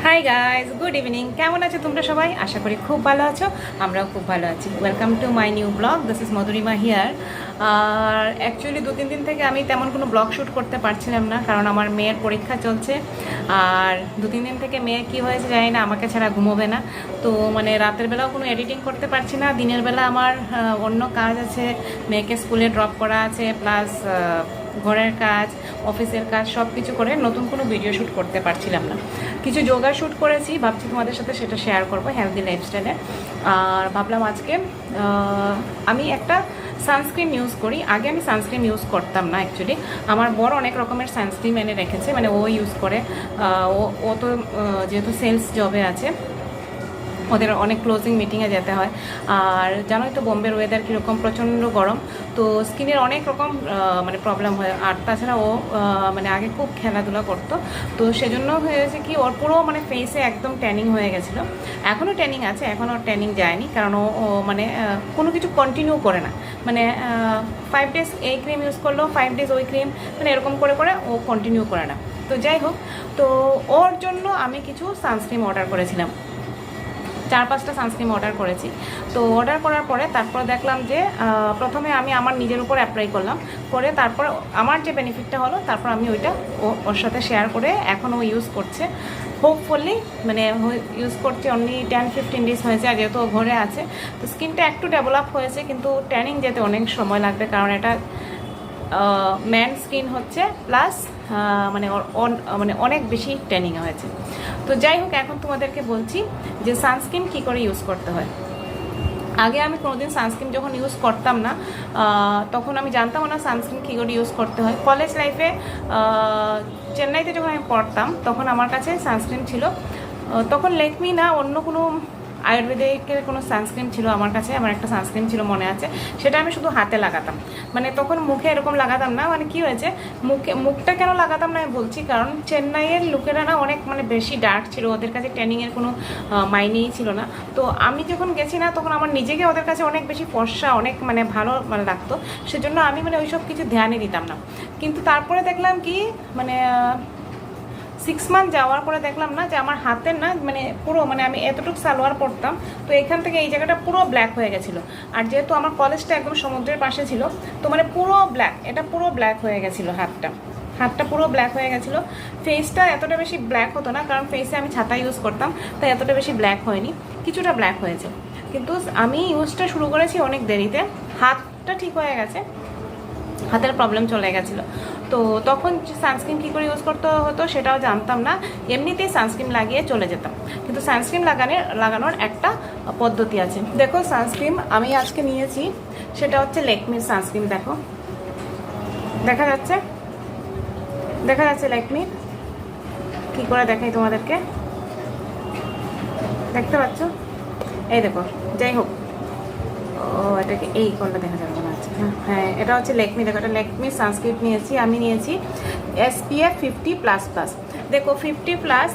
Hi guys, good evening. কেমন আছো তোমরা সবাই? আশা করি খুব ভালো আছো, আমরাও খুব ভালো আছি। Welcome to my new blog. This is Madhurima here. আর অ্যাকচুয়ালি 2-3 দিন থেকে আমি তেমন কোনো ব্লগ শ্যুট করতে পারছিলাম না, কারণ আমার মেয়ের পরীক্ষা চলছে। আর 2-3 দিন থেকে মেয়ে কী হয়েছে জানি না, আমাকে ছাড়া ঘুমোবে না। তো মানে রাতের বেলাও কোনো এডিটিং করতে পারছি না, দিনের বেলা আমার অন্য কাজ আছে, মেয়েকে স্কুলে ড্রপ করা আছে, প্লাস ঘরের কাজ, অফিসের কাজ, সব কিছু করে নতুন কোনো ভিডিও শ্যুট করতে পারছিলাম না। কিছু যোগা শ্যুট করেছি, ভাবছি তোমাদের সাথে সেটা শেয়ার করবো, হেলদি লাইফস্টাইলে। আর ভাবলাম আজকে আমি একটা সানস্ক্রিন ইউজ করি। আগে আমি সানস্ক্রিন ইউজ করতাম না অ্যাকচুয়ালি। আমার বড় অনেক রকমের সানস্ক্রিন এনে রেখেছে, মানে ও ইউজ করে। ও তো যেহেতু সেলস জবে আছে, ওদের অনেক ক্লোজিং মিটিংয়ে যেতে হয়। আর জানোই তো বোম্বের ওয়েদার কীরকম, প্রচণ্ড গরম। তো স্কিনের অনেক রকম মানে প্রবলেম হয়। আর তাছাড়া ও মানে আগে খুব খেলাধুলা করতো, তো সেজন্য হয়েছে কি, ওর পুরো মানে ফেসে একদম ট্যানিং হয়ে গেছিলো। এখনও ট্যানিং আছে, এখনও ট্যানিং যায়নি, কারণ ও মানে কোনো কিছু কন্টিনিউ করে না। মানে 5 days এই ক্রিম ইউজ করলো, 5 days ওই ক্রিম, মানে এরকম করে করে ও কন্টিনিউ করে না। তো যাই হোক, তো ওর জন্য আমি কিছু সানস্ক্রিন অর্ডার করেছিলাম, 4-5টা সানস্ক্রিন অর্ডার করেছি। তো অর্ডার করার পরে তারপর দেখলাম যে প্রথমে আমি আমার নিজের উপর অ্যাপ্লাই করলাম, করে তারপর আমার যে বেনিফিটটা হলো, তারপর আমি ওইটা ওর সাথে শেয়ার করে এখন ও ইউজ করছে। হোপফুলি মানে ইউজ করছে অনলি 10-15 days হয়েছে, আর যেহেতু ঘরে আছে, তো স্কিনটা একটু ডেভেলপ হয়েছে, কিন্তু ট্যানিং যেতে অনেক সময় লাগবে, কারণ এটা ম্যান স্কিন হচ্ছে, প্লাস মানে মানে অনেক বেশি ট্যানিং হয়েছে। তো যাই হোক, এখন তোমাদেরকে বলছি যে সানস্ক্রিন কী করে ইউজ করতে হয়। আগে আমি কোনোদিন সানস্ক্রিন যখন ইউজ করতাম না, তখন আমি জানতাম না সানস্ক্রিন কী করে ইউজ করতে হয়। কলেজ লাইফে চেন্নাইতে যখন আমি পড়তাম, তখন আমার কাছে সানস্ক্রিন ছিল, তখন লেকমি না, অন্য কোনো আয়ুর্বেদিকের কোনো সানস্ক্রিন ছিল আমার কাছে। আমার একটা সানস্ক্রিন ছিল মনে আছে, সেটা আমি শুধু হাতে লাগাতাম, মানে তখন মুখে এরকম লাগাতাম না। মানে কি হয়েছে, মুখটা কেন লাগাতাম না আমি বলছি, কারণ চেন্নাইয়ের লোকেরা না অনেক মানে বেশি ডার্ক ছিল, ওদের কাছে ট্যানিংয়ের কোনো মাইনেই ছিল না। তো আমি যখন গেছি না, তখন আমার নিজেকে ওদের কাছে অনেক বেশি ফর্সা, অনেক মানে ভালো মানে লাগতো, সেজন্য আমি মানে ওইসব কিছু ধ্যানই দিতাম না। কিন্তু তারপরে দেখলাম কি, মানে 6 month যাওয়ার পরে দেখলাম না যে আমার হাতের না মানে পুরো, মানে আমি এতটুকু সালোয়ার পরতাম, তো এখান থেকে এই জায়গাটা পুরো ব্ল্যাক হয়ে গেছিলো। আর যেহেতু আমার কলেজটা একদম সমুদ্রের পাশে ছিল, তো মানে পুরো ব্ল্যাক, এটা পুরো ব্ল্যাক হয়ে গেছিলো, হাতটা পুরো ব্ল্যাক হয়ে গেছিলো। ফেসটা এতটা বেশি ব্ল্যাক হতো না, কারণ ফেসে আমি ছাতা ইউজ করতাম, তাই এতটা বেশি ব্ল্যাক হয়নি, কিছুটা ব্ল্যাক হয়েছে। কিন্তু আমি ইউজটা শুরু করেছি অনেক দেরিতে, হাতটা ঠিক হয়ে গেছে, হাতের প্রবলেম চলে গেছিলো। তো তখন সানস্ক্রিন কী করে ইউজ করতে হতো সেটাও জানতাম না, এমনিতেই সানস্ক্রিন লাগিয়ে চলে যেতাম। কিন্তু সানস্ক্রিন লাগানোর একটা পদ্ধতি আছে। দেখো, সানস্ক্রিন আমি আজকে নিয়েছি, সেটা হচ্ছে লেকমির সানস্ক্রিন। দেখো, দেখা যাচ্ছে লেকমি। কী করে দেখাই তোমাদেরকে, দেখতে পাচ্ছ? এই দেখো। যাই হোক, ও এটাকে এই কোনটা দেখা যাবে মনে হচ্ছে, হ্যাঁ এটা হচ্ছে লেকমি। দেখো, এটা লেকমি সানস্ক্রিন নিয়েছি, আমি নিয়েছি SPF 50++। দেখো, 50+,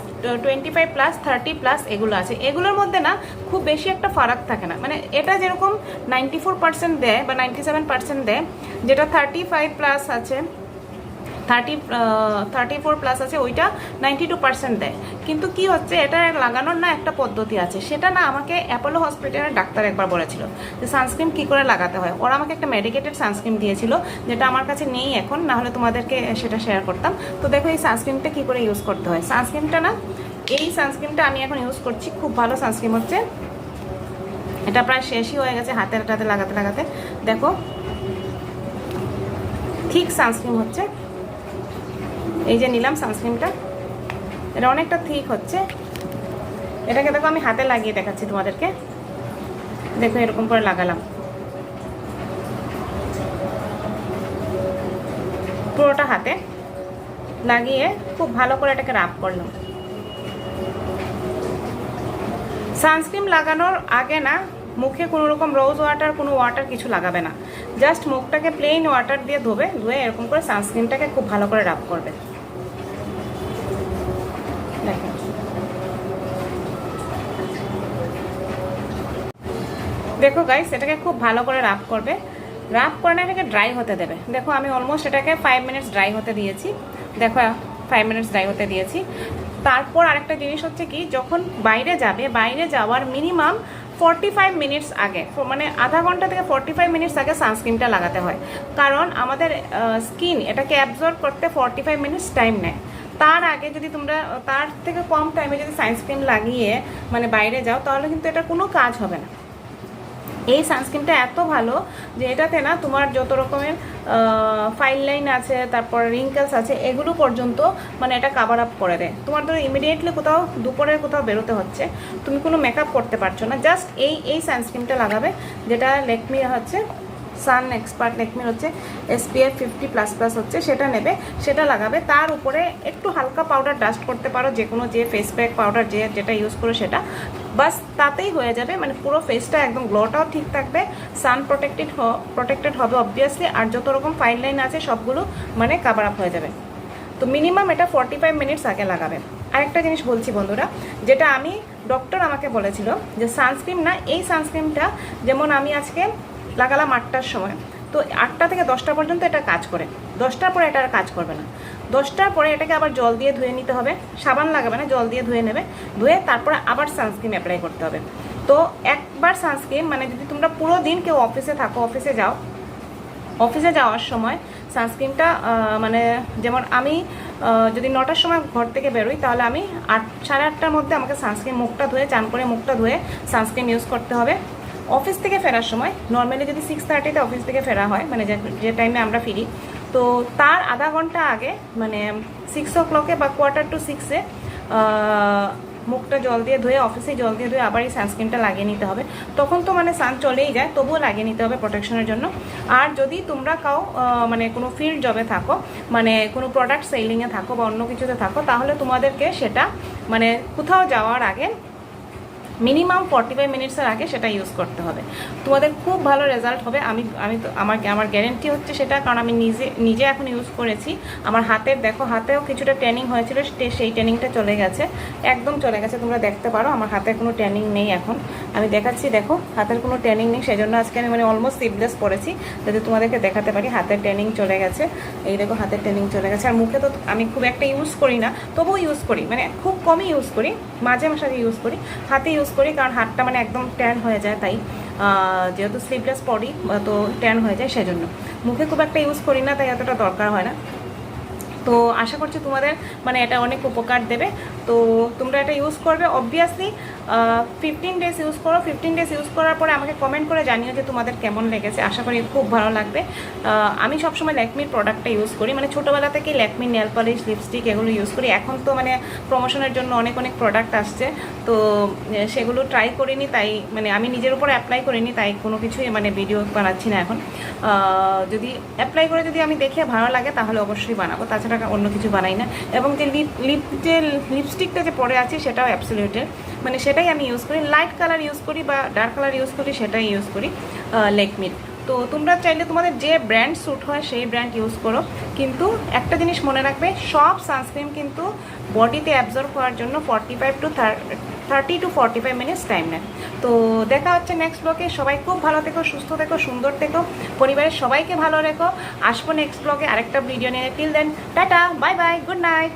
25+, 30+ এগুলো আছে। এগুলোর মধ্যে না খুব বেশি একটা ফারাক থাকে না, মানে এটা যেরকম 94% দেয় বা 97% দেয়, যেটা 35+ আছে, 34+ আছে, ওইটা 92% দেয়। কিন্তু কি হচ্ছে, এটা লাগানোর না একটা পদ্ধতি আছে, সেটা না আমাকে অ্যাপোলো হসপিটালের ডাক্তার একবার বলেছিল যে সানস্ক্রিন কী করে লাগাতে হয়। ওরা আমাকে একটা মেডিকেটেড সানস্ক্রিন দিয়েছিল, যেটা আমার কাছে নেই এখন, না হলে তোমাদেরকে সেটা শেয়ার করতাম। তো দেখো, এই সানস্ক্রিনটা কী করে ইউজ করতে হয়। সানস্ক্রিনটা না, এই সানস্ক্রিনটা আমি এখন ইউজ করছি, খুব ভালো সানস্ক্রিন হচ্ছে। এটা প্রায় শেষই হয়ে গেছে হাতে লাগাতে লাগাতে। দেখো, ঠিক সানস্ক্রিন হচ্ছে, এই যে নিলাম সানস্ক্রিনটা, এটা অনেকটা ঠিক হচ্ছে। এটাকে দেখো, আমি হাতে লাগিয়ে দেখাচ্ছি তোমাদেরকে। দেখো, এরকম করে লাগালাম পুরোটা হাতে লাগিয়ে খুব ভালো করে এটাকে রাব করলাম। সানস্ক্রিন লাগানোর আগে না মুখে কোনো রকম রোজ ওয়াটার, কোনো ওয়াটার কিছু লাগাবে না, জাস্ট মুখটাকে প্লেন ওয়াটার দিয়ে ধুয়ে এরকম করে সানস্ক্রিনটাকে খুব ভালো করে রাব করবে। দেখো গাইস, এটাকে খুব ভালো করে রাব করবে, রাব করে না এটাকে ড্রাই হতে দেবে। দেখো, আমি অলমোস্ট এটাকে 5 minutes ড্রাই হতে দিয়েছি। দেখো, 5 minutes ড্রাই হতে দিয়েছি। তারপর আরেকটা জিনিস হচ্ছে কি, যখন বাইরে যাবে, বাইরে যাওয়ার মিনিমাম 45 মিনিটস আগে, মানে আধা ঘন্টা থেকে 45 মিনিটস আগে সানস্ক্রিনটা লাগাতে হয়। কারণ আমাদের স্কিন এটাকে অ্যাবজর্ব করতে 45 মিনিটস টাইম নেয়। তার আগে যদি তোমরা তার থেকে কম টাইমে যদি সানস্ক্রিন লাগিয়ে মানে বাইরে যাও, তাহলে কিন্তু এটা কোনো কাজ হবে না। এই সানস্ক্রিনটা এত ভালো যে এটাতে না তোমার যত রকমের ফাইন লাইন আছে, তারপর রিঙ্কেলস আছে, এগুলো পর্যন্ত মানে এটা কাভার আপ করে দেয়। তোমার ধরো ইমিডিয়েটলি কোথাও দুপুরে কোথাও বেরোতে হচ্ছে, তুমি কোনো মেকআপ করতে পারছো না, জাস্ট এই সানস্ক্রিনটা লাগাবে, যেটা ল্যাকমি হচ্ছে সান এক্সপার্ট, ল্যাকমির হচ্ছে SPF 50++ হচ্ছে, সেটা নেবে, সেটা লাগাবে। তার উপরে একটু হালকা পাউডার ডাস্ট করতে পারো, যে কোনো যে ফেস প্যাক পাউডার যেটা ইউজ করো সেটা, বাস তাতেই হয়ে যাবে। মানে পুরো ফেসটা একদম গ্লোটাও ঠিক থাকবে, সান প্রোটেক্টেড হবে অবভিয়াসলি, আর যত রকম ফাইন লাইন আছে সবগুলো মানে কাভার আপ হয়ে যাবে। তো মিনিমাম এটা 45 মিনিটস আগে লাগাবে। আরেকটা জিনিস বলছি বন্ধুরা, যেটা আমি ডক্টর আমাকে বলেছিল যে সানস্ক্রিন না, এই সানস্ক্রিনটা যেমন আমি আজকে লাগালাম 8টার সময়, তো 8টা থেকে 10টা পর্যন্ত এটা কাজ করে, 10টার পরে এটা আর কাজ করবে না। 10টার পরে এটাকে আবার জল দিয়ে ধুয়ে নিতে হবে, সাবান লাগাবে না, জল দিয়ে ধুয়ে নেবে, ধুয়ে তারপরে আবার সানস্ক্রিন অ্যাপ্লাই করতে হবে। তো একবার সানস্ক্রিন মানে যদি তোমরা পুরো দিন কেউ অফিসে থাকো, অফিসে যাওয়ার সময় সানস্ক্রিনটা মানে যেমন আমি যদি 9টার সময় ঘর থেকে বেরোই, তাহলে আমি 8-8:30টার মধ্যে আমাকে সানস্ক্রিন মুখটা ধুয়ে, চান করে মুখটা ধুয়ে সানস্ক্রিন ইউজ করতে হবে। অফিস থেকে ফেরার সময় নর্মালি যদি 6:30তে অফিস থেকে ফেরা হয়, মানে যে টাইমে আমরা ফিরি, তো তার আধা ঘন্টা আগে মানে 6 o'clock-এ বা 5:45-এ মুখটা জল দিয়ে ধুয়ে, অফিসে জল দিয়ে ধুয়ে আবার এই সানস্ক্রিনটা লাগিয়ে নিতে হবে। তখন তো মানে সান চলেই যায়, তবুও লাগিয়ে নিতে হবে প্রোটেকশনের জন্য। আর যদি তোমরা মানে কোনো ফিল্ড জবে থাকো, মানে কোনো প্রোডাক্ট সেলিংয়ে থাকো বা অন্য কিছুতে থাকো, তাহলে তোমাদেরকে সেটা মানে কোথাও যাওয়ার আগে মিনিমাম 45 মিনিটসের আগে সেটা ইউজ করতে হবে। তোমাদের খুব ভালো রেজাল্ট হবে, আমি তো আমার গ্যারেন্টি হচ্ছে সেটা, কারণ আমি নিজে এখন ইউজ করেছি। আমার হাতের দেখো, হাতেও কিছুটা ট্যানিং হয়েছিল, সেই ট্যানিংটা চলে গেছে, একদম চলে গেছে। তোমরা দেখতে পারো আমার হাতের কোনো ট্যানিং নেই এখন, আমি দেখাচ্ছি, দেখো হাতের কোনো ট্যানিং নেই। সেই জন্য আজকে আমি মানে অলমোস্ট স্লিভলেস পরেছি, যাতে তোমাদেরকে দেখাতে পারি হাতের ট্যানিং চলে গেছে। এই দেখো হাতের ট্যানিং চলে গেছে। আর মুখে তো আমি খুব একটা ইউজ করি না, তবুও ইউজ করি, মানে খুব কমই ইউজ করি, মাঝে মাঝে ইউজ করি, হাতে ইউজ করি, কারণ হাতটা মানে একদম ট্যান হয়ে যায়, তাই যেহেতু স্লিভলেস পরি তো ট্যান হয়ে যায়, সেজন্য মুখে খুব একটা ইউজ করি না, তাই এতটা দরকার হয় না। তো আশা করছি তোমাদের মানে এটা অনেক উপকার দেবে। তো তোমরা এটা ইউজ করবে অবভিয়াসলি 15 ডেজ ইউজ করো। 15 ডেজ ইউজ করার পরে আমাকে কমেন্ট করে জানিও যে তোমাদের কেমন লেগেছে। আশা করি খুব ভালো লাগবে। আমি সবসময় ল্যাকমির প্রোডাক্টটা ইউজ করি, মানে ছোটোবেলা থেকে ল্যাকমির নেল পলিশ, লিপস্টিক এগুলো ইউজ করি। এখন তো মানে প্রমোশনের জন্য অনেক প্রোডাক্ট আসছে, তো সেগুলো ট্রাই করিনি, তাই মানে আমি নিজের উপর অ্যাপ্লাই করিনি, তাই কোনো কিছুই মানে ভিডিও বানাচ্ছি না এখন। যদি অ্যাপ্লাই করে যদি আমি দেখে ভালো লাগে তাহলে অবশ্যই বানাবো, তাছাড়া অন্য কিছু বানাই না। এবং যে লিপস্টিকটা যে পরে আছে সেটাও অ্যাবসলিউটের, মানে সেটাই আমি ইউজ করি। লাইট কালার ইউজ করি বা ডার্ক কালার ইউজ করি, সেটাই ইউজ করি ল্যাকমির। তো তোমরা চাইলে তোমাদের যে ব্র্যান্ড স্যুট হয় সেই ব্র্যান্ড ইউজ করো, কিন্তু একটা জিনিস মনে রাখবে, সব সানস্ক্রিন কিন্তু বডিতে অ্যাবজর্ব হওয়ার জন্য 30 to 45 মিনিটস টাইম নেয়। তো দেখা হচ্ছে নেক্সট ব্লগে। সবাই খুব ভালো থেকো, সুস্থ থেকো, সুন্দর থেকো, পরিবারের সবাইকে ভালো রেখো। আসবো নেক্সট ব্লগে আরেকটা ভিডিও নিয়ে। Till then tata, bye bye, good night.